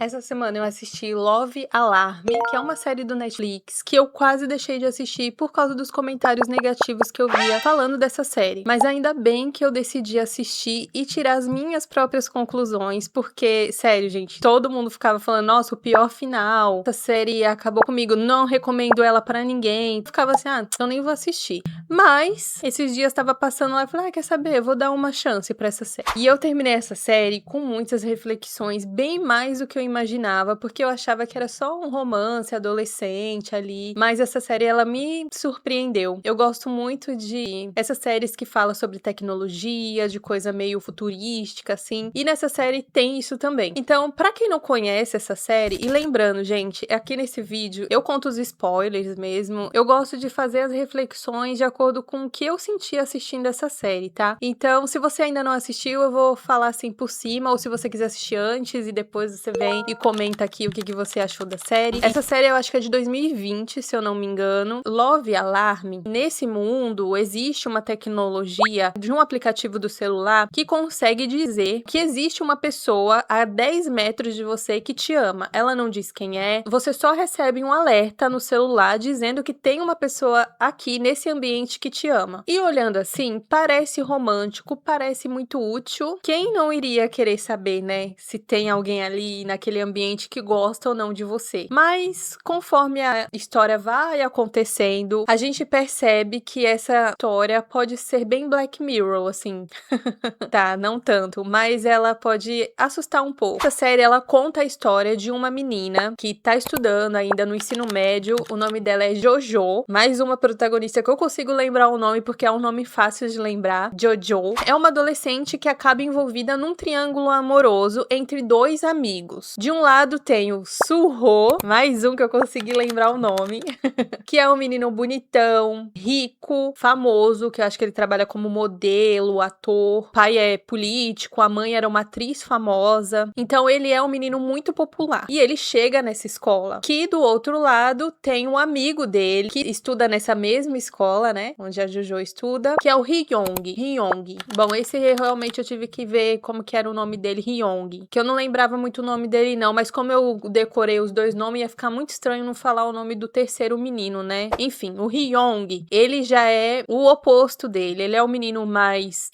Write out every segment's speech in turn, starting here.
Essa semana eu assisti Love Alarm, que é uma série do Netflix que eu quase deixei de assistir por causa dos comentários negativos que eu via falando dessa série. Mas ainda bem que eu decidi assistir e tirar as minhas próprias conclusões, porque, sério, gente, todo mundo ficava falando, nossa, o pior final, essa série acabou comigo, não recomendo ela pra ninguém. Eu ficava assim, eu nem vou assistir. Mas, esses dias tava passando lá e falei, quer saber, eu vou dar uma chance pra essa série. E eu terminei essa série com muitas reflexões, bem mais do que eu imaginava, porque eu achava que era só um romance adolescente ali, mas essa série, ela me surpreendeu. Eu gosto muito de essas séries que falam sobre tecnologia, de coisa meio futurística, assim, e nessa série tem isso também. Então, pra quem não conhece essa série, e lembrando, gente, aqui nesse vídeo eu conto os spoilers mesmo, eu gosto de fazer as reflexões de acordo com o que eu senti assistindo essa série, tá? Então, se você ainda não assistiu, eu vou falar assim por cima, ou se você quiser assistir antes e depois você vem e comenta aqui o que você achou da série. Essa série eu acho que é de 2020, se eu não me engano. Love Alarm, nesse mundo existe uma tecnologia de um aplicativo do celular que consegue dizer que existe uma pessoa a 10 metros de você que te ama. Ela não diz quem é, você só recebe um alerta no celular dizendo que tem uma pessoa aqui nesse ambiente que te ama. E olhando assim, parece romântico, parece muito útil. Quem não iria querer saber, né, se tem alguém ali naquele ambiente que gosta ou não de você? Mas conforme a história vai acontecendo, a gente percebe que essa história pode ser bem Black Mirror, assim. Tá, não tanto, mas ela pode assustar um pouco. Essa série, ela conta a história de uma menina que tá estudando ainda no ensino médio. O nome dela é Jojo. Mais uma protagonista que eu consigo lembrar o nome porque é um nome fácil de lembrar. Jojo. É uma adolescente que acaba envolvida num triângulo amoroso entre dois amigos. De um lado tem o Suho, mais um que eu consegui lembrar o nome, que é um menino bonitão, rico, famoso, que eu acho que ele trabalha como modelo, ator. O pai é político, a mãe era uma atriz famosa. Então ele é um menino muito popular. E ele chega nessa escola, que do outro lado tem um amigo dele, que estuda nessa mesma escola, né, onde a Jojo estuda, que é o Hyong. Bom, esse realmente eu tive que ver como que era o nome dele, Hyong, que eu não lembrava muito o nome dele não, mas como eu decorei os dois nomes, ia ficar muito estranho não falar o nome do terceiro menino, né? Enfim, o Hyong, ele já é o oposto dele, ele é um menino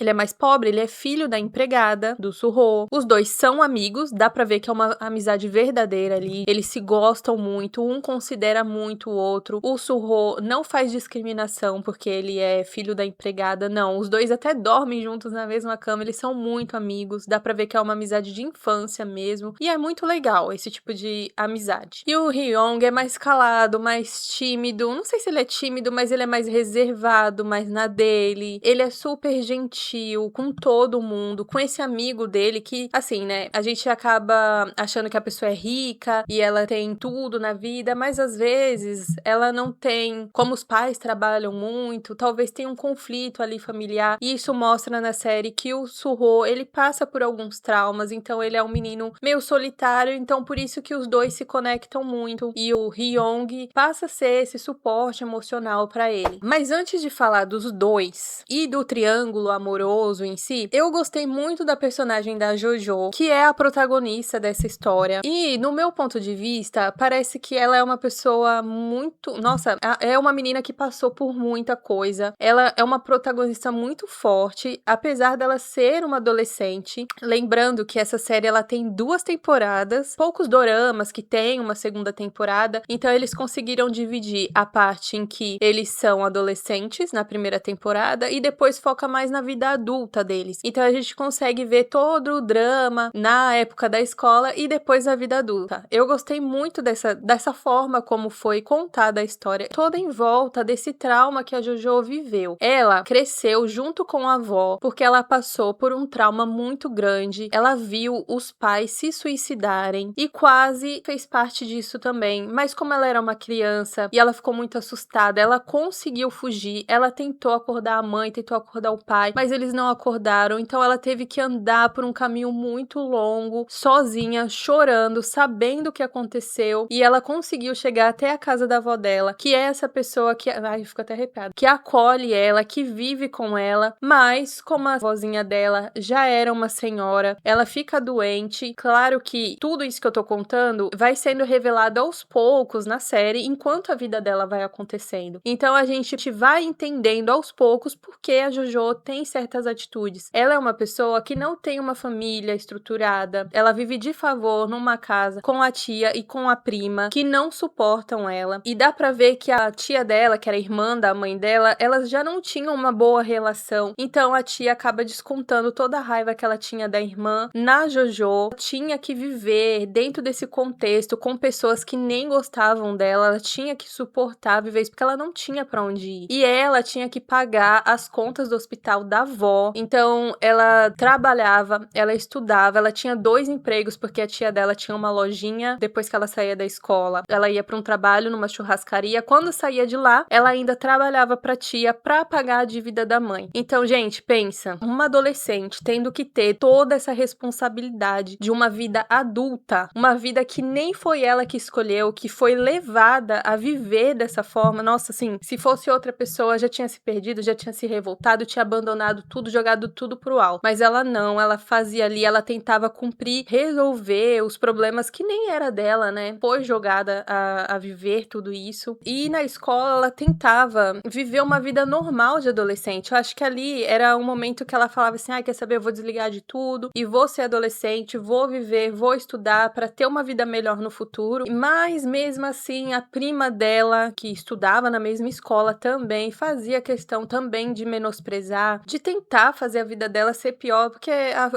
ele é mais pobre, ele é filho da empregada do Suho. Os dois são amigos, dá pra ver que é uma amizade verdadeira ali, eles se gostam muito, um considera muito o outro. O Suho não faz discriminação porque ele é filho da empregada, não, os dois até dormem juntos na mesma cama, eles são muito amigos, dá pra ver que é uma amizade de infância mesmo, e é muito legal esse tipo de amizade. E o Hyong é mais calado, mais tímido, não sei se ele é tímido, mas ele é mais reservado, mais na dele, ele é super gentil com todo mundo, com esse amigo dele que, assim, né, a gente acaba achando que a pessoa é rica e ela tem tudo na vida, mas às vezes ela não tem, como os pais trabalham muito, talvez tenha um conflito ali familiar, e isso mostra na série que o Suho, ele passa por alguns traumas, então ele é um menino meio solitário, então por isso que os dois se conectam muito, e o Hyong passa a ser esse suporte emocional pra ele. Mas antes de falar dos dois e do triângulo amoroso em si, eu gostei muito da personagem da Jojo, que é a protagonista dessa história, e no meu ponto de vista, parece que ela é uma pessoa muito, nossa, é uma menina que passou por muita coisa, ela é uma protagonista muito forte, apesar dela ser uma adolescente. Lembrando que essa série, ela tem 2 temporadas, poucos doramas que tem uma segunda temporada, então eles conseguiram dividir a parte em que eles são adolescentes na primeira temporada e depois foca mais na vida adulta deles. Então a gente consegue ver todo o drama na época da escola e depois da vida adulta. Eu gostei muito dessa forma como foi contada a história, toda em volta desse trauma que a Jojo viveu. Ela cresceu junto com a avó, porque ela passou por um trauma muito grande, ela viu os pais se suicidarem e quase fez parte disso também, mas como ela era uma criança e ela ficou muito assustada, ela conseguiu fugir, ela tentou acordar a mãe, tentou acordar o pai, mas eles não acordaram, então ela teve que andar por um caminho muito longo, sozinha, chorando, sabendo o que aconteceu, e ela conseguiu chegar até a casa da avó dela, que é essa pessoa que, ai, eu fico até arrepiada, que acolhe ela, que vive com ela, mas como a vozinha dela já era uma senhora, ela fica doente, claro que que tudo isso que eu tô contando vai sendo revelado aos poucos na série, enquanto a vida dela vai acontecendo. Então a gente vai entendendo aos poucos por que a Jojo tem certas atitudes. Ela é uma pessoa que não tem uma família estruturada, ela vive de favor numa casa com a tia e com a prima, que não suportam ela. E dá pra ver que a tia dela, que era irmã da mãe dela, elas já não tinham uma boa relação. Então a tia acaba descontando toda a raiva que ela tinha da irmã na Jojo. Tinha que viver dentro desse contexto com pessoas que nem gostavam dela, ela tinha que suportar viver isso porque ela não tinha pra onde ir. E ela tinha que pagar as contas do hospital da avó. Então ela trabalhava, ela estudava, ela tinha 2 empregos porque a tia dela tinha uma lojinha. Depois que ela saía da escola, ela ia pra um trabalho numa churrascaria. Quando saía de lá, ela ainda trabalhava pra tia pra pagar a dívida da mãe. Então, gente, pensa, uma adolescente tendo que ter toda essa responsabilidade de uma vida adulta, uma vida que nem foi ela que escolheu, que foi levada a viver dessa forma. Nossa, assim, se fosse outra pessoa, já tinha se perdido, já tinha se revoltado, tinha abandonado tudo, jogado tudo pro alto. Mas ela não, ela fazia ali, ela tentava cumprir, resolver os problemas que nem era dela, né? Foi jogada a viver tudo isso. E na escola ela tentava viver uma vida normal de adolescente. Eu acho que ali era um momento que ela falava assim: quer saber, eu vou desligar de tudo e vou ser adolescente, vou viver, vou estudar pra ter uma vida melhor no futuro. Mas mesmo assim, a prima dela, que estudava na mesma escola também, fazia questão também de menosprezar, de tentar fazer a vida dela ser pior, porque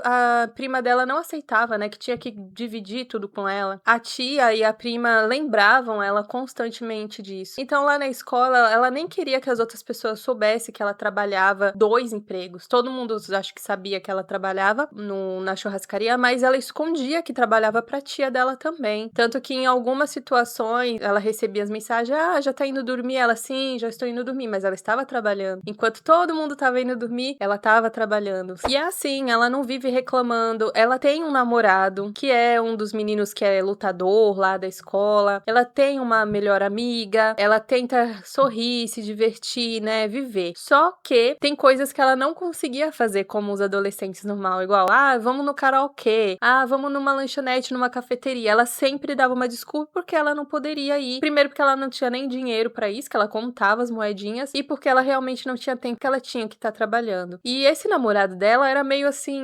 a prima dela não aceitava, né, que tinha que dividir tudo com ela. A tia e a prima lembravam ela constantemente disso. Então lá na escola, ela nem queria que as outras pessoas soubessem que ela trabalhava 2 empregos. Todo mundo acho que sabia que ela trabalhava na churrascaria, mas ela escondia que trabalhava pra tia dela também. Tanto que em algumas situações ela recebia as mensagens: já tá indo dormir? Ela, sim, já estou indo dormir, mas ela estava trabalhando. Enquanto todo mundo tava indo dormir, ela tava trabalhando. E é assim, ela não vive reclamando. Ela tem um namorado, que é um dos meninos que é lutador lá da escola. Ela tem uma melhor amiga, ela tenta sorrir, se divertir, né, viver. Só que tem coisas que ela não conseguia fazer como os adolescentes normal, igual, vamos no karaokê, vamos numa lanchonete, numa cafeteria. Ela sempre dava uma desculpa porque ela não poderia ir. Primeiro porque ela não tinha nem dinheiro pra isso, que ela contava as moedinhas, e porque ela realmente não tinha tempo, que ela tinha que estar trabalhando. E esse namorado dela era meio assim,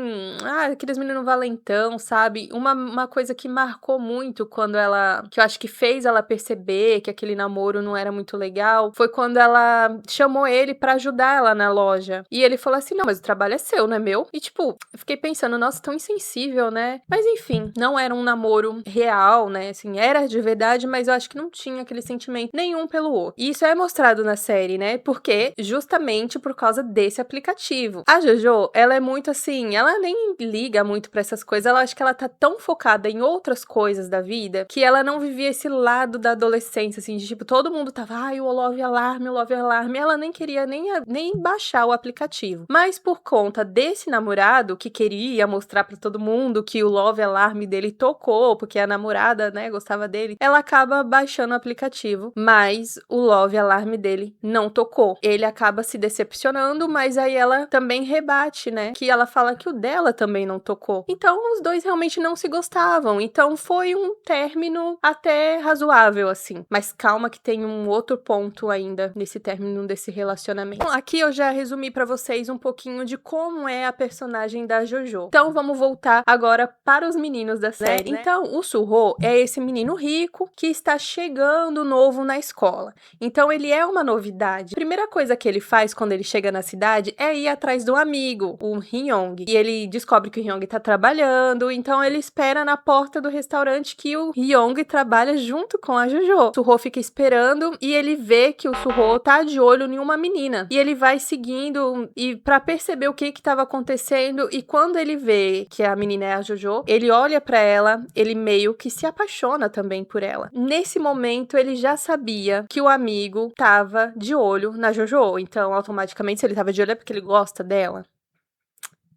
aqueles meninos valentão, sabe? Uma coisa que marcou muito quando ela, que eu acho que fez ela perceber que aquele namoro não era muito legal, foi quando ela chamou ele pra ajudar ela na loja. E ele falou assim: não, mas o trabalho é seu, não é meu? E tipo, eu fiquei pensando, nossa, tão insensível, né? Mas enfim, não era um namoro real, né? Assim, era de verdade, mas eu acho que não tinha aquele sentimento nenhum pelo outro. E isso é mostrado na série, né? Porque justamente por causa desse aplicativo. A Jojo, ela é muito assim, ela nem liga muito pra essas coisas, ela acha que ela tá tão focada em outras coisas da vida que ela não vivia esse lado da adolescência, assim, de tipo, todo mundo tava, o Love Alarm, o Love Alarm, ela nem queria nem baixar o aplicativo. Mas por conta desse namorado que queria mostrar pra todo mundo que o Love Alarm dele tocou, porque a namorada, né, gostava dele, ela acaba baixando o aplicativo, mas o Love Alarm dele não tocou. Ele acaba se decepcionando, mas aí ela também rebate, né, que ela fala que o dela também não tocou. Então os dois realmente não se gostavam. Então foi um término até razoável, assim. Mas calma que tem um outro ponto ainda nesse término desse relacionamento. Bom, aqui eu já resumi pra vocês um pouquinho de como é a personagem da Jojo. Então vamos voltar agora para os meninos da série. Então o Suho é esse menino rico que está chegando novo na escola. Então ele é uma novidade. A primeira coisa que ele faz quando ele chega na cidade é ir atrás do amigo, o Hyung. E ele descobre que o Hyung tá trabalhando, então ele espera na porta do restaurante que o Hyung trabalha junto com a Jojo. O Suho fica esperando e ele vê que o Suho tá de olho em uma menina. E ele vai seguindo e para perceber o que estava acontecendo, e quando ele vê que a menina é a Jojo, ele olha para ela, ele meio que se apaixona também por ela. Nesse momento ele já sabia que o amigo tava de olho na Jojo, então automaticamente se ele tava de olho é porque ele gosta dela,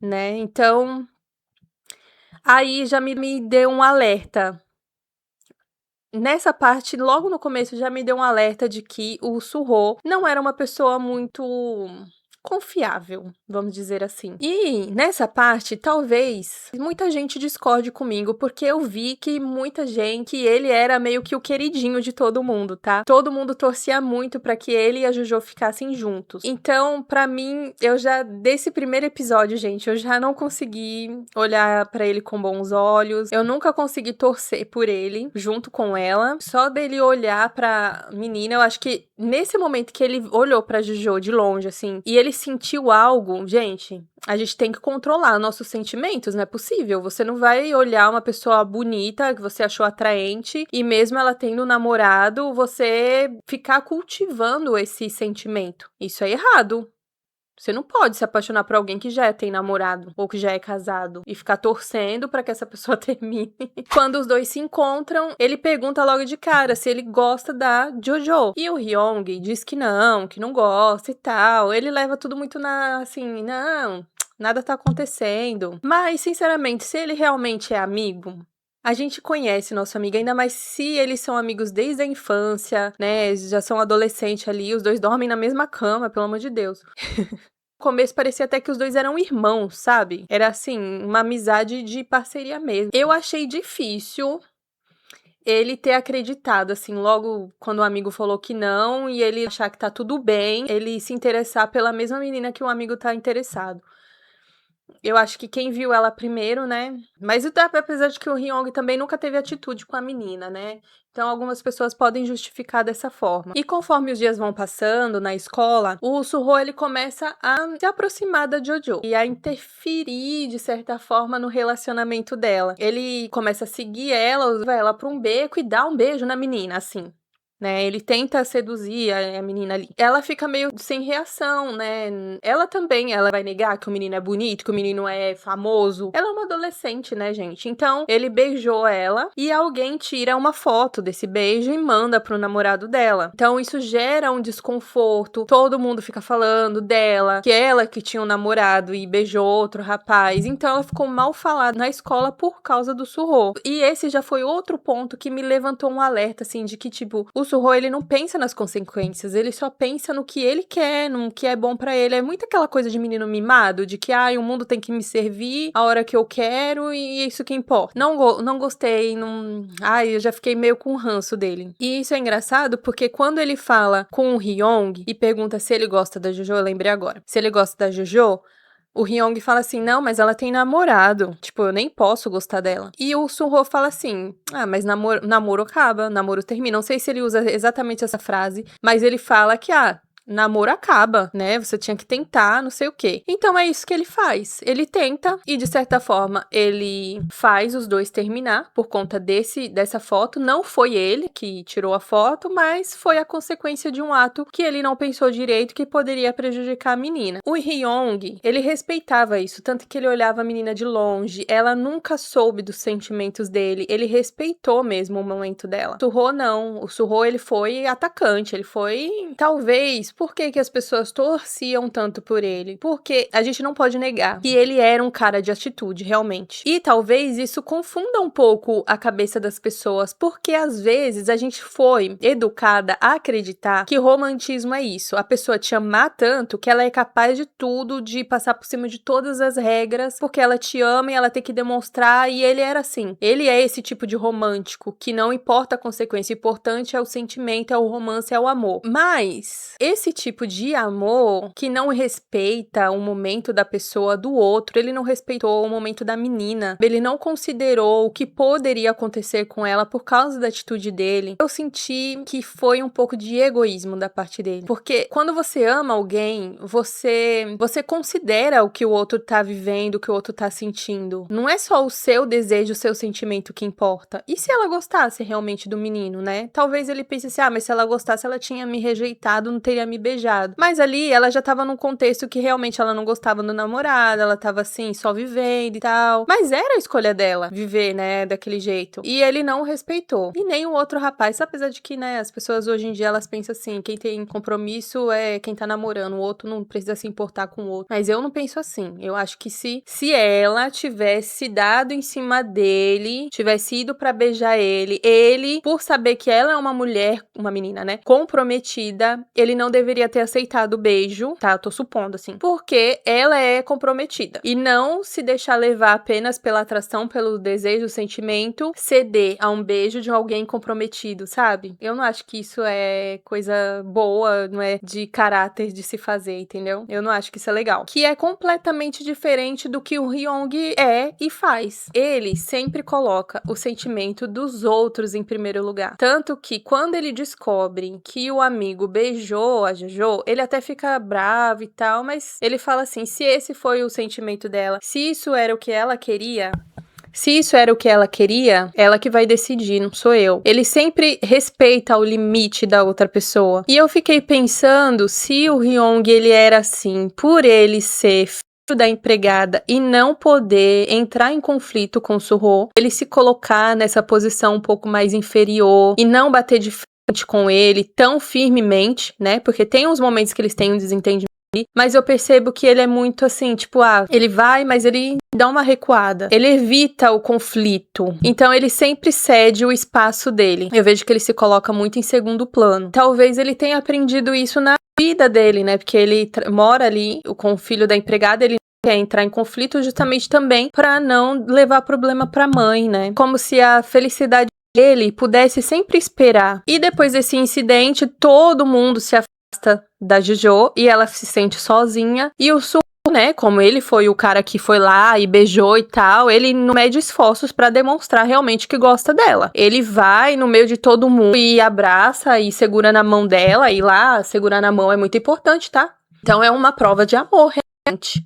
né? Então aí já me deu um alerta. Nessa parte, logo no começo, já me deu um alerta de que o Suho não era uma pessoa muito confiável, vamos dizer assim. E nessa parte, talvez muita gente discorde comigo, porque eu vi que muita gente, que ele era meio que o queridinho de todo mundo, tá? Todo mundo torcia muito pra que ele e a Jojo ficassem juntos. Então, pra mim, desse primeiro episódio, gente, eu já não consegui olhar pra ele com bons olhos. Eu nunca consegui torcer por ele junto com ela. Só dele olhar pra menina, eu acho que nesse momento que ele olhou pra Jojo de longe, assim, e ele sentiu algo, gente, a gente tem que controlar nossos sentimentos, não é possível. Você não vai olhar uma pessoa bonita, que você achou atraente, e mesmo ela tendo um namorado, você ficar cultivando esse sentimento. Isso é errado. Você não pode se apaixonar por alguém que já tem namorado ou que já é casado e ficar torcendo pra que essa pessoa termine. Quando os dois se encontram, ele pergunta logo de cara se ele gosta da Jojo. E o Hyung diz que não gosta e tal. Ele leva tudo muito assim, não, nada tá acontecendo. Mas, sinceramente, se ele realmente é amigo, a gente conhece nosso amigo, ainda mais se eles são amigos desde a infância, né? Já são adolescentes ali, os dois dormem na mesma cama, pelo amor de Deus. No começo parecia até que os dois eram irmãos, sabe? Era assim, uma amizade de parceria mesmo. Eu achei difícil ele ter acreditado, assim, logo quando o amigo falou que não, e ele achar que tá tudo bem, ele se interessar pela mesma menina que o amigo tá interessado. Eu acho que quem viu ela primeiro, né? Mas apesar de que o Hyung também nunca teve atitude com a menina, né? Então algumas pessoas podem justificar dessa forma. E conforme os dias vão passando na escola, o Suho ele começa a se aproximar da Jojo e a interferir de certa forma no relacionamento dela. Ele começa a seguir ela, leva ela para um beco e dá um beijo na menina, assim. Né, ele tenta seduzir a menina ali. Ela fica meio sem reação, né? Ela vai negar que o menino é bonito, que o menino é famoso. Ela é uma adolescente, né, gente? Então, ele beijou ela e alguém tira uma foto desse beijo e manda pro namorado dela. Então, isso gera um desconforto. Todo mundo fica falando dela, que ela que tinha um namorado e beijou outro rapaz. Então, ela ficou mal falada na escola por causa do Suho. E esse já foi outro ponto que me levantou um alerta, assim, de que, tipo, o Suho, ele não pensa nas consequências, ele só pensa no que ele quer, no que é bom pra ele. É muito aquela coisa de menino mimado, de que, o mundo tem que me servir a hora que eu quero e é isso que importa. Não gostei, não... eu já fiquei meio com ranço dele. E isso é engraçado porque quando ele fala com o Hyung e pergunta se ele gosta da Jojo, eu lembrei agora. Se ele gosta da Jojo, o Hyung fala assim, não, mas ela tem namorado. Tipo, eu nem posso gostar dela. E o Suho fala assim, mas namoro acaba, namoro termina. Não sei se ele usa exatamente essa frase, mas ele fala que, namoro acaba, né? Você tinha que tentar, não sei o quê. Então é isso que ele faz. Ele tenta e, de certa forma, ele faz os dois terminar por conta dessa foto. Não foi ele que tirou a foto, mas foi a consequência de um ato que ele não pensou direito que poderia prejudicar a menina. O Hyung, ele respeitava isso, tanto que ele olhava a menina de longe. Ela nunca soube dos sentimentos dele. Ele respeitou mesmo o momento dela. O Suho não. O Suho, ele foi atacante. Ele foi, talvez, por que as pessoas torciam tanto por ele? Porque a gente não pode negar que ele era um cara de atitude, realmente. E talvez isso confunda um pouco a cabeça das pessoas, porque às vezes a gente foi educada a acreditar que romantismo é isso. A pessoa te amar tanto que ela é capaz de tudo, de passar por cima de todas as regras, porque ela te ama e ela tem que demonstrar, e ele era assim. Ele é esse tipo de romântico, que não importa a consequência, o importante é o sentimento, é o romance, é o amor. Mas esse tipo de amor que não respeita o momento da pessoa do outro, ele não respeitou o momento da menina, ele não considerou o que poderia acontecer com ela por causa da atitude dele. Eu senti que foi um pouco de egoísmo da parte dele, porque quando você ama alguém, você considera o que o outro tá vivendo, o que o outro tá sentindo. Não é só o seu desejo, o seu sentimento que importa. E se ela gostasse realmente do menino, né? Talvez ele pense assim, mas se ela gostasse, ela tinha me rejeitado, não teria me beijado. Mas ali, ela já tava num contexto que realmente ela não gostava do namorado, ela tava assim, só vivendo e tal. Mas era a escolha dela, viver, né, daquele jeito. E ele não respeitou. E nem o outro rapaz, apesar de que, né, as pessoas hoje em dia, elas pensam assim, quem tem compromisso é quem tá namorando, o outro não precisa se importar com o outro. Mas eu não penso assim. Eu acho que se ela tivesse dado em cima dele, tivesse ido pra beijar ele, por saber que ela é uma mulher, uma menina, né, comprometida, ele não deveria deveria ter aceitado o beijo, tá? Eu tô supondo, assim. Porque ela é comprometida. E não se deixar levar apenas pela atração, pelo desejo, o sentimento, ceder a um beijo de alguém comprometido, sabe? Eu não acho que isso é coisa boa, não é de caráter de se fazer, entendeu? Eu não acho que isso é legal. Que é completamente diferente do que o Hyung é e faz. Ele sempre coloca o sentimento dos outros em primeiro lugar. Tanto que quando ele descobre que o amigo beijou a Jojo, ele até fica bravo e tal, mas ele fala assim, se esse foi o sentimento dela, se isso era o que ela queria, ela que vai decidir, não sou eu. Ele sempre respeita o limite da outra pessoa. E eu fiquei pensando se o Hyung, ele era assim, por ele ser filho da empregada e não poder entrar em conflito com o Suho, ele se colocar nessa posição um pouco mais inferior e não bater de frente com ele tão firmemente, né? Porque tem uns momentos que eles têm um desentendimento, mas eu percebo que ele é muito assim, tipo, ele vai, mas ele dá uma recuada. Ele evita o conflito. Então, ele sempre cede o espaço dele. Eu vejo que ele se coloca muito em segundo plano. Talvez ele tenha aprendido isso na vida dele, né? Porque ele mora ali com o filho da empregada, ele quer entrar em conflito justamente também pra não levar problema pra mãe, né? Como se a felicidade dele pudesse sempre esperar. E depois desse incidente, todo mundo se afasta da Jojo e ela se sente sozinha. E o Suho, né, como ele foi o cara que foi lá e beijou e tal, ele não mede esforços pra demonstrar realmente que gosta dela. Ele vai no meio de todo mundo e abraça e segura na mão dela, e lá segurar na mão é muito importante, tá? Então é uma prova de amor, realmente.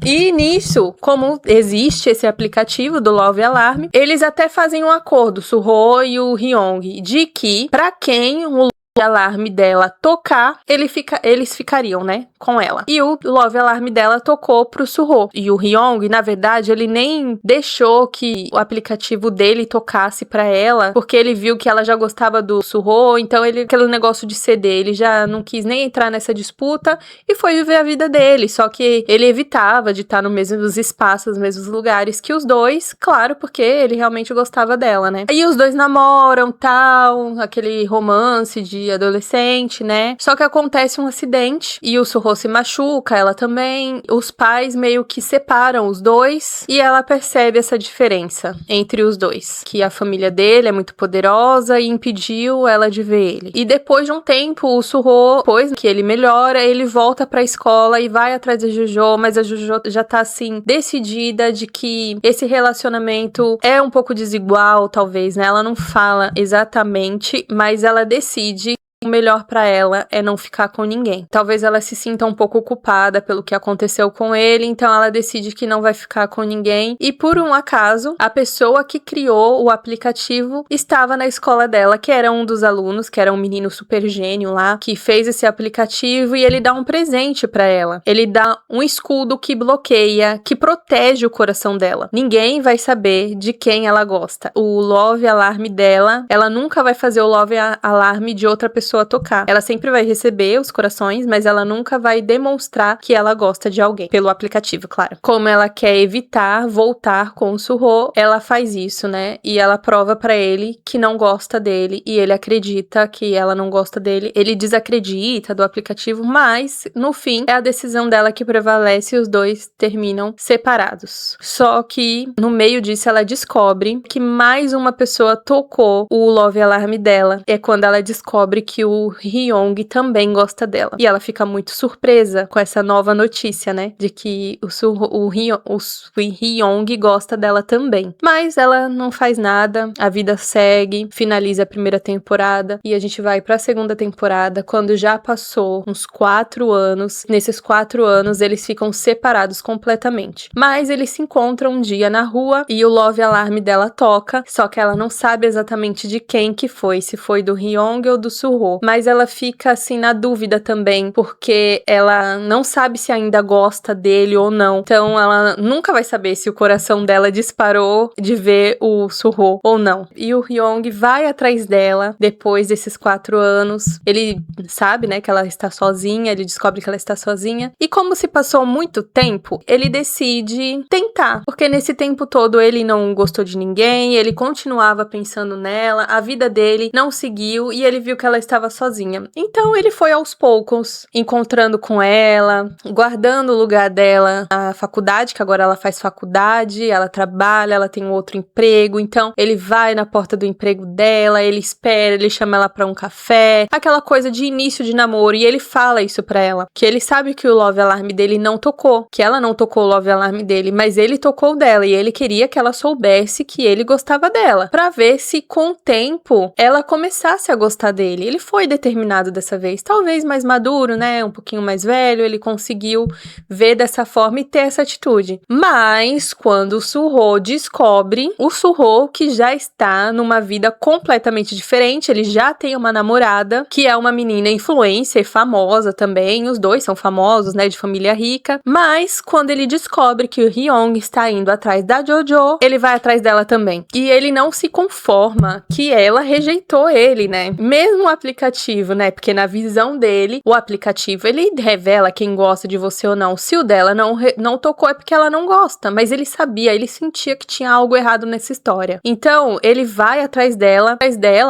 E nisso, como existe esse aplicativo do Love Alarm, eles até fazem um acordo, Suho e o Hyung, de que pra quem o alarme dela tocar, eles ficariam, né, com ela. E o Love Alarm dela tocou pro Suho. E o Hyung, na verdade, ele nem deixou que o aplicativo dele tocasse pra ela, porque ele viu que ela já gostava do Suho, então aquele negócio de ceder, ele já não quis nem entrar nessa disputa e foi viver a vida dele, só que ele evitava de estar nos mesmos espaços, nos mesmos lugares que os dois, claro, porque ele realmente gostava dela, né. E os dois namoram, tal, aquele romance de adolescente, né? Só que acontece um acidente e o Suho se machuca, ela também. Os pais meio que separam os dois e ela percebe essa diferença entre os dois, que a família dele é muito poderosa e impediu ela de ver ele. E depois de um tempo, o Suho, depois que ele melhora, ele volta pra escola e vai atrás da Jojo, mas a Jojo já tá assim, decidida de que esse relacionamento é um pouco desigual, talvez, né? Ela não fala exatamente, mas ela decide o melhor pra ela é não ficar com ninguém. Talvez ela se sinta um pouco culpada pelo que aconteceu com ele, então ela decide que não vai ficar com ninguém. E por um acaso, a pessoa que criou o aplicativo estava na escola dela, que era um dos alunos, que era um menino super gênio lá, que fez esse aplicativo, e ele dá um presente pra ela. Ele dá um escudo que bloqueia, que protege o coração dela. Ninguém vai saber de quem ela gosta. O Love Alarm dela, ela nunca vai fazer o Love Alarm de outra pessoa tocar. Ela sempre vai receber os corações, mas ela nunca vai demonstrar que ela gosta de alguém, pelo aplicativo, claro. Como ela quer evitar voltar com o Suho, ela faz isso, né? E ela prova pra ele que não gosta dele, e ele acredita que ela não gosta dele. Ele desacredita do aplicativo, mas, no fim, é a decisão dela que prevalece e os dois terminam separados. Só que, no meio disso, ela descobre que mais uma pessoa tocou o Love Alarm dela. É quando ela descobre que o Hyung também gosta dela. E ela fica muito surpresa com essa nova notícia, né? De que o Hyung gosta dela também. Mas ela não faz nada, a vida segue, finaliza a primeira temporada e a gente vai pra segunda temporada, quando já passou uns 4 anos. Nesses 4 anos, eles ficam separados completamente. Mas eles se encontram um dia na rua e o Love Alarm dela toca, só que ela não sabe exatamente de quem que foi, se foi do Hyung ou do Suho. Mas ela fica assim na dúvida também, porque ela não sabe se ainda gosta dele ou não. Então ela nunca vai saber se o coração dela disparou de ver o Suho ou não. E o Hyung vai atrás dela depois desses 4 anos. Ele sabe, né, que ela está sozinha, ele descobre que ela está sozinha. E como se passou muito tempo, ele decide tentar, porque nesse tempo todo ele não gostou de ninguém, ele continuava pensando nela, a vida dele não seguiu e ele viu que ela estava estava sozinha. Então ele foi aos poucos, encontrando com ela, guardando o lugar dela na faculdade, que agora ela faz faculdade, ela trabalha, ela tem um outro emprego, então ele vai na porta do emprego dela, ele espera, ele chama ela pra um café, aquela coisa de início de namoro, e ele fala isso pra ela, que ele sabe que o Love Alarm dele não tocou, que ela não tocou o Love Alarm dele, mas ele tocou o dela, e ele queria que ela soubesse que ele gostava dela, pra ver se com o tempo ela começasse a gostar dele. Ele foi determinado dessa vez, talvez mais maduro, né, um pouquinho mais velho, ele conseguiu ver dessa forma e ter essa atitude. Mas quando o Suho descobre, o Suho que já está numa vida completamente diferente, ele já tem uma namorada, que é uma menina influencer, famosa também, os dois são famosos, né, de família rica, mas quando ele descobre que o Hyung está indo atrás da Jojo, ele vai atrás dela também. E ele não se conforma que ela rejeitou ele, né? Mesmo o aplicativo, né? Porque na visão dele, o aplicativo, ele revela quem gosta de você ou não. Se o dela não tocou, é porque ela não gosta. Mas ele sabia, ele sentia que tinha algo errado nessa história. Então, ele vai atrás dela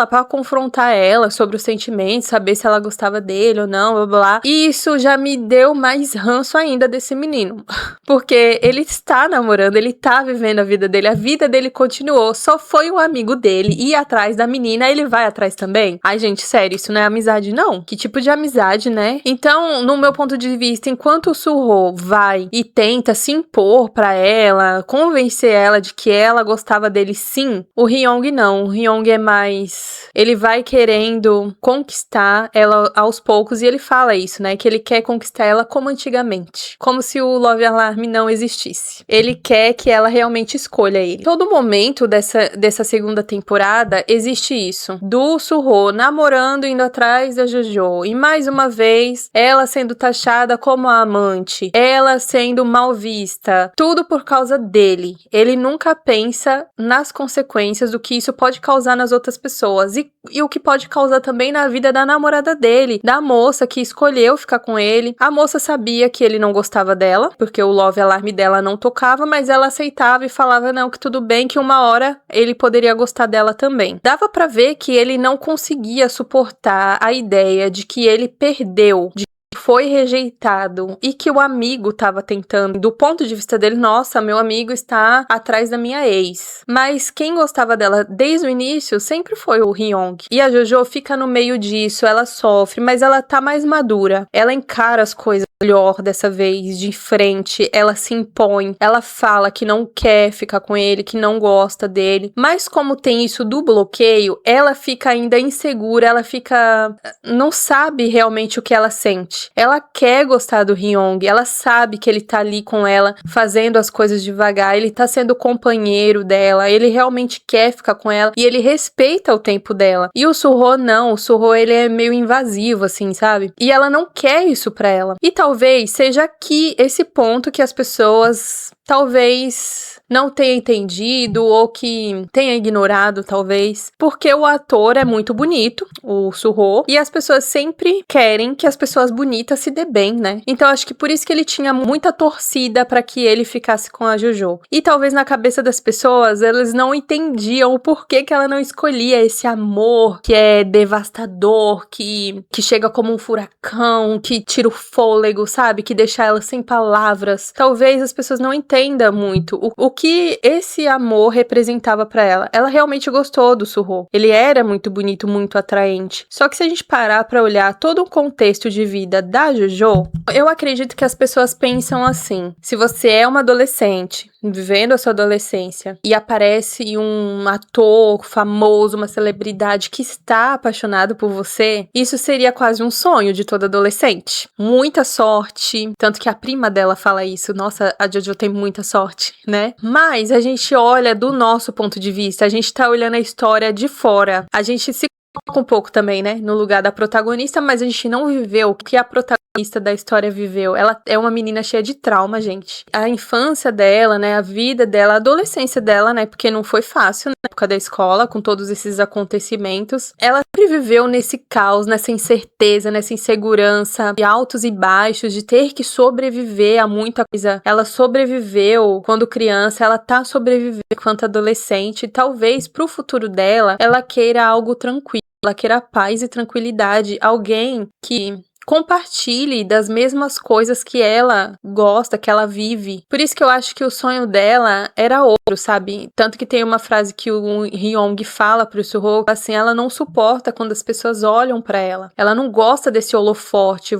pra confrontar ela sobre os sentimentos, saber se ela gostava dele ou não, blá blá. E isso já me deu mais ranço ainda desse menino. Porque ele está namorando, ele tá vivendo a vida dele continuou, só foi o amigo dele ir atrás da menina, ele vai atrás também? Ai, gente, sério, isso não é amizade, não? Que tipo de amizade, né? Então, no meu ponto de vista, enquanto o Suho vai e tenta se impor pra ela, convencer ela de que ela gostava dele sim, o Hyung não. O Hyung é mais... ele vai querendo conquistar ela aos poucos, e ele fala isso, né? Que ele quer conquistar ela como antigamente. Como se o Love Alarm não existisse. Ele quer que ela realmente escolha ele. Todo momento dessa segunda temporada existe isso. Do Suho namorando, indo atrás da Jojo. E mais uma vez, ela sendo taxada como a amante. Ela sendo mal vista. Tudo por causa dele. Ele nunca pensa nas consequências do que isso pode causar nas outras pessoas. E o que pode causar também na vida da namorada dele. Da moça que escolheu ficar com ele. A moça sabia que ele não gostava dela, porque o Love Alarm dela não tocava, mas ela aceitava e falava não, que tudo bem, que uma hora ele poderia gostar dela também. Dava pra ver que ele não conseguia suportar a ideia de que ele perdeu, de que foi rejeitado e que o amigo tava tentando, do ponto de vista dele, nossa, meu amigo está atrás da minha ex. Mas quem gostava dela desde o início sempre foi o Hyung. E a Jojo fica no meio disso, ela sofre, mas ela tá mais madura. Ela encara as coisas melhor dessa vez, de frente, ela se impõe, ela fala que não quer ficar com ele, que não gosta dele, mas como tem isso do bloqueio, ela fica ainda insegura, ela fica... não sabe realmente o que ela sente. Ela quer gostar do Hyung, ela sabe que ele tá ali com ela, fazendo as coisas devagar, ele tá sendo companheiro dela, ele realmente quer ficar com ela, e ele respeita o tempo dela. E o Suho não, o Suho ele é meio invasivo, assim, sabe? E ela não quer isso pra ela. E talvez seja aqui esse ponto que as pessoas talvez não tenha entendido ou que tenha ignorado, talvez, porque o ator é muito bonito, o Suho, e as pessoas sempre querem que as pessoas bonitas se dê bem, né? Então acho que por isso que ele tinha muita torcida pra que ele ficasse com a Jojo. E talvez na cabeça das pessoas, elas não entendiam o porquê que ela não escolhia esse amor que é devastador, que chega como um furacão, que tira o fôlego, sabe? Que deixa ela sem palavras. Talvez as pessoas não entendam muito o que esse amor representava pra ela. Ela realmente gostou do Suho. Ele era muito bonito, muito atraente. Só que se a gente parar pra olhar todo o contexto de vida da Jojo, eu acredito que as pessoas pensam assim: se você é uma adolescente, vivendo a sua adolescência, e aparece um ator famoso, uma celebridade que está apaixonado por você, isso seria quase um sonho de toda adolescente. Muita sorte, tanto que a prima dela fala isso, nossa, a Jojo tem muita sorte, né? Mas a gente olha do nosso ponto de vista, a gente tá olhando a história de fora, a gente se coloca um pouco também, né, no lugar da protagonista, mas a gente não viveu o que a protagonista da história viveu. Ela é uma menina cheia de trauma, gente. A infância dela, né, a vida dela, a adolescência dela, né, porque não foi fácil na época da escola, com todos esses acontecimentos. Ela sempre viveu nesse caos, nessa incerteza, nessa insegurança, de altos e baixos, de ter que sobreviver a muita coisa. Ela sobreviveu quando criança, ela tá sobrevivendo enquanto adolescente, e talvez pro futuro dela, ela queira algo tranquilo. ela queira paz e tranquilidade, alguém que compartilhe das mesmas coisas que ela gosta, que ela vive. Por isso que eu acho que o sonho dela era outro, sabe? Tanto que tem uma frase que o Hyung fala pro Suho, assim, ela não suporta quando as pessoas olham pra ela. Ela não gosta desse holofote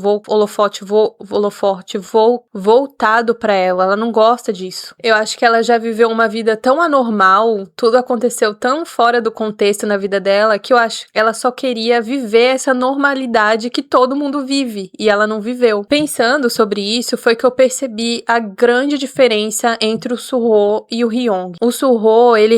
voltado pra ela. Ela não gosta disso. Eu acho que ela já viveu uma vida tão anormal, tudo aconteceu tão fora do contexto na vida dela, que eu acho que ela só queria viver essa normalidade que todo mundo vive. E ela não viveu. Pensando sobre isso, foi que eu percebi a grande diferença entre o Suho e o Hyung. O Suho, ele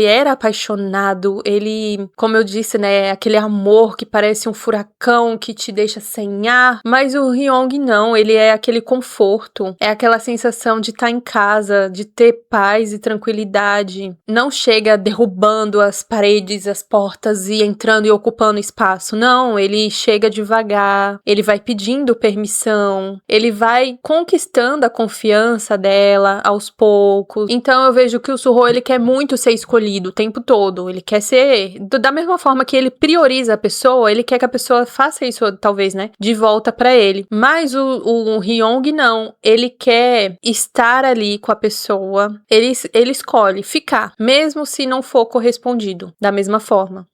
era apaixonado, ele, como eu disse, né, aquele amor que parece um furacão que te deixa sem ar, mas o Hyung não, ele é aquele conforto, é aquela sensação de estar em casa, de ter paz e tranquilidade. Não chega derrubando as paredes, as portas e entrando e ocupando espaço. Não, ele chega devagar, ele vai pedindo permissão, ele vai conquistando a confiança dela aos poucos. Então eu vejo que o Suho, ele quer muito ser escolhido o tempo todo, ele quer ser, da mesma forma que ele prioriza a pessoa, ele quer que a pessoa faça isso, talvez, né, de volta pra ele. Mas o Hyung não, ele quer estar ali com a pessoa, ele escolhe ficar, mesmo se não for correspondido, da mesma forma.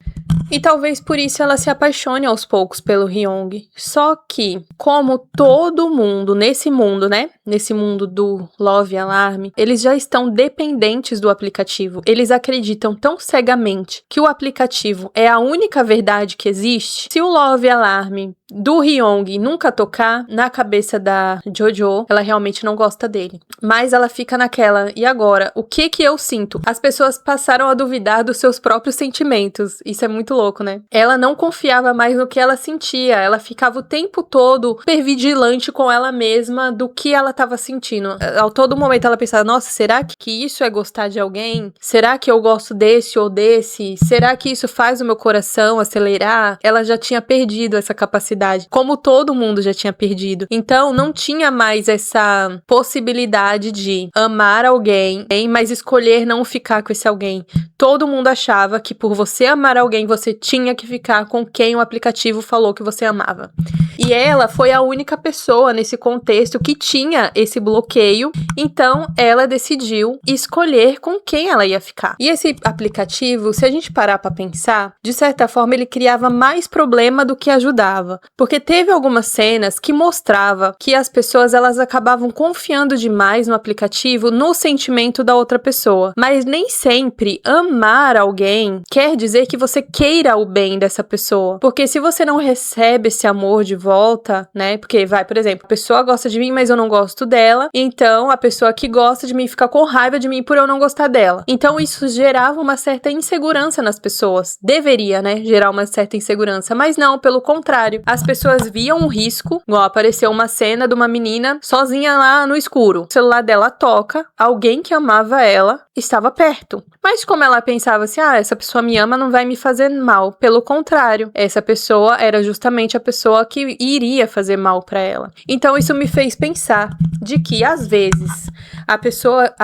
E talvez por isso ela se apaixone aos poucos pelo Hyung. Só que, como todo mundo nesse mundo, né? Nesse mundo do Love Alarm, eles já estão dependentes do aplicativo. Eles acreditam tão cegamente que o aplicativo é a única verdade que existe. Se o Love Alarm do Hyung nunca tocar, na cabeça da Jojo, ela realmente não gosta dele. Mas ela fica naquela, e agora? O que eu sinto? As pessoas passaram a duvidar dos seus próprios sentimentos. Isso é muito louco, né? Ela não confiava mais no que ela sentia. Ela ficava o tempo todo hipervigilante com ela mesma do que ela estava sentindo. A todo momento ela pensava, nossa, será que isso é gostar de alguém? Será que eu gosto desse ou desse? Será que isso faz o meu coração acelerar? Ela já tinha perdido essa capacidade, como todo mundo já tinha perdido. Então, não tinha mais essa possibilidade de amar alguém, mas escolher não ficar com esse alguém. Todo mundo achava que por você amar alguém, você tinha que ficar com quem o aplicativo falou que você amava. E ela foi a única pessoa nesse contexto que tinha esse bloqueio, então ela decidiu escolher com quem ela ia ficar. E esse aplicativo, se a gente parar pra pensar, de certa forma ele criava mais problema do que ajudava, porque teve algumas cenas que mostrava que as pessoas, elas acabavam confiando demais no aplicativo, no sentimento da outra pessoa, mas nem sempre amar alguém quer dizer que você queira o bem dessa pessoa, porque se você não recebe esse amor de volta, né, porque vai, por exemplo, a pessoa gosta de mim, mas eu não gosto dela, então a pessoa que gosta de mim fica com raiva de mim por eu não gostar dela. Então isso gerava uma certa insegurança nas pessoas, deveria, né, gerar uma certa insegurança, mas não, pelo contrário, as pessoas viam um risco, igual apareceu uma cena de uma menina sozinha lá no escuro, o celular dela toca, alguém que amava ela estava perto, mas como ela pensava assim, essa pessoa me ama, não vai me fazer mal, pelo contrário, essa pessoa era justamente a pessoa que iria fazer mal pra ela. Então isso me fez pensar de que às vezes a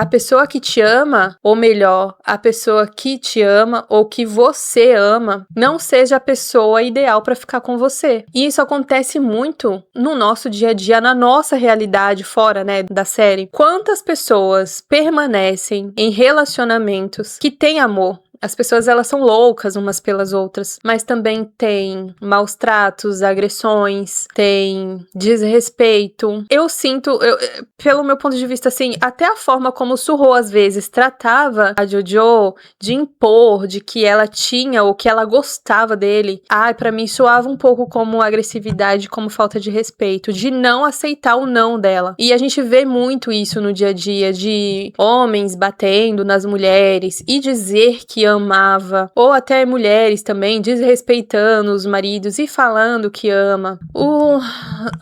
pessoa que te ama, ou melhor, a pessoa que te ama ou que você ama, não seja a pessoa ideal pra ficar com você. E isso acontece muito no nosso dia a dia, na nossa realidade fora, né, da série. Quantas pessoas permanecem em relacionamentos que têm amor? As pessoas, elas são loucas umas pelas outras, mas também tem maus tratos, agressões, tem desrespeito. Eu sinto, pelo meu ponto de vista, assim, até a forma como o Suho às vezes tratava a Jojo, de impor, de que ela tinha ou que ela gostava dele, pra mim soava um pouco como agressividade, como falta de respeito, de não aceitar o não dela. E a gente vê muito isso no dia a dia, de homens batendo nas mulheres e dizer que amava, ou até mulheres também desrespeitando os maridos e falando que ama. Os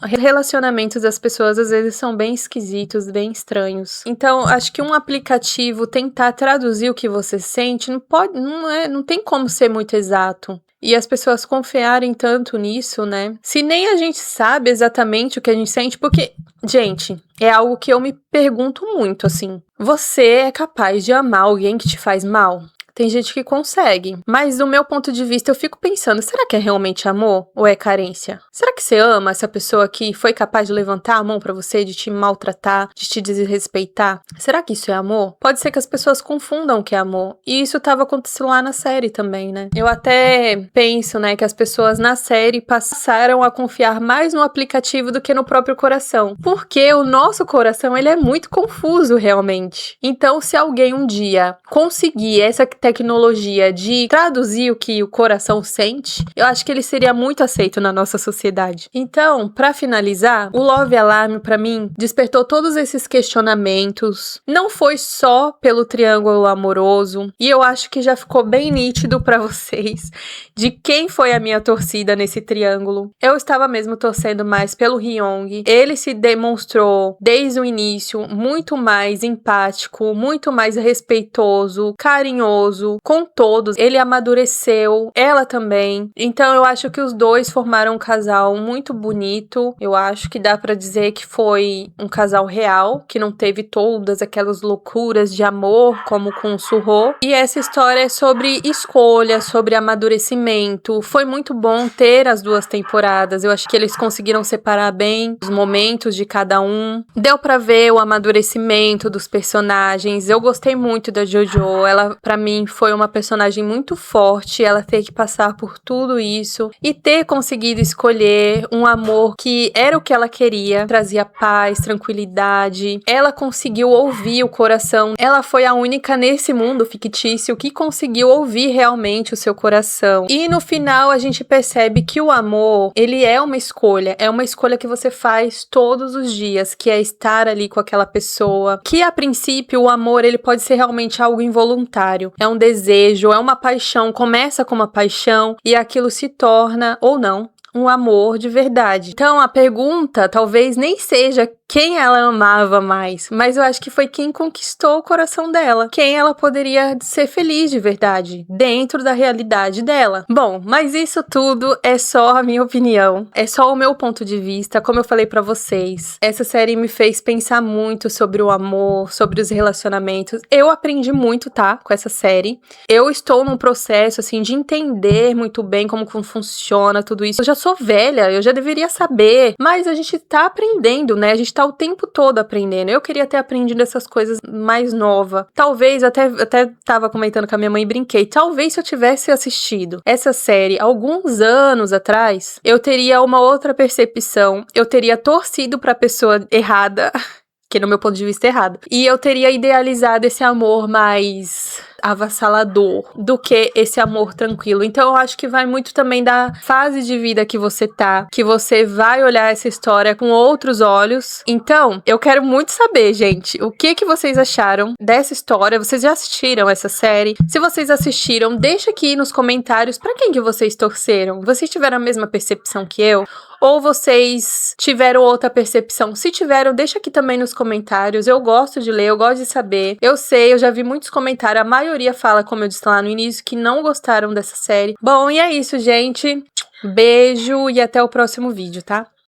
relacionamentos das pessoas às vezes são bem esquisitos, bem estranhos. Então, acho que um aplicativo tentar traduzir o que você sente não tem como ser muito exato. E as pessoas confiarem tanto nisso, né? Se nem a gente sabe exatamente o que a gente sente, porque, gente, é algo que eu me pergunto muito, assim. Você é capaz de amar alguém que te faz mal? Tem gente que consegue. Mas do meu ponto de vista, eu fico pensando, será que é realmente amor ou é carência? Será que você ama essa pessoa que foi capaz de levantar a mão pra você, de te maltratar, de te desrespeitar? Será que isso é amor? Pode ser que as pessoas confundam o que é amor. E isso tava acontecendo lá na série também, né? Eu até penso, né, que as pessoas na série passaram a confiar mais no aplicativo do que no próprio coração. Porque o nosso coração, ele é muito confuso realmente. Então, se alguém um dia conseguir essa tecnologia de traduzir o que o coração sente, eu acho que ele seria muito aceito na nossa sociedade. Então, pra finalizar, o Love Alarm pra mim despertou todos esses questionamentos. Não foi só pelo triângulo amoroso, e eu acho que já ficou bem nítido pra vocês de quem foi a minha torcida nesse triângulo. Eu estava mesmo torcendo mais pelo Hyung. Ele se demonstrou desde o início muito mais empático, muito mais respeitoso, carinhoso com todos. Ele amadureceu, ela também. Então eu acho que os dois formaram um casal muito bonito. Eu acho que dá pra dizer que foi um casal real, que não teve todas aquelas loucuras de amor como com o Suho. E essa história é sobre escolha, sobre amadurecimento. Foi muito bom ter as duas temporadas. Eu acho que eles conseguiram separar bem os momentos de cada um. Deu pra ver o amadurecimento dos personagens. Eu gostei muito da Jojo. Ela, pra mim, foi uma personagem muito forte. Ela ter que passar por tudo isso e ter conseguido escolher um amor que era o que ela queria. Trazia paz, tranquilidade. Ela conseguiu ouvir o coração.Ela foi a única nesse mundo fictício que conseguiu ouvir realmente o seu coração. E no final a gente percebe que o amor, ele é uma escolha que você faz todos os dias, que é estar ali com aquela pessoa, que a princípio o amor ele pode ser realmente algo involuntário, é um desejo, é uma paixão, começa com uma paixão e aquilo se torna, ou não, um amor de verdade. Então a pergunta talvez nem seja quem ela amava mais, mas eu acho que foi quem conquistou o coração dela, quem ela poderia ser feliz de verdade, dentro da realidade dela. Bom, mas isso tudo é só a minha opinião, é só o meu ponto de vista, como eu falei pra vocês. Essa série me fez pensar muito sobre o amor, sobre os relacionamentos. Eu aprendi muito, tá, com essa série. Eu estou num processo, assim, de entender muito bem como funciona tudo isso. Eu já sou velha, eu já deveria saber, mas a gente tá aprendendo, né? A gente tá o tempo todo aprendendo. Eu queria ter aprendido essas coisas mais nova. Talvez, até tava comentando com a minha mãe e brinquei, talvez se eu tivesse assistido essa série alguns anos atrás, eu teria uma outra percepção, eu teria torcido pra pessoa errada, que no meu ponto de vista é errado, e eu teria idealizado esse amor mais avassalador do que esse amor tranquilo. Então eu acho que vai muito também da fase de vida que você tá, que você vai olhar essa história com outros olhos. Então, eu quero muito saber, gente, o que vocês acharam dessa história? Vocês já assistiram essa série? Se vocês assistiram, deixa aqui nos comentários pra quem que vocês torceram. Vocês tiveram a mesma percepção que eu? Ou vocês tiveram outra percepção? Se tiveram, deixa aqui também nos comentários. Eu gosto de ler, eu gosto de saber. Eu sei, eu já vi muitos comentários. A maioria fala, como eu disse lá no início, que não gostaram dessa série. Bom, e é isso, gente. Beijo e até o próximo vídeo, tá?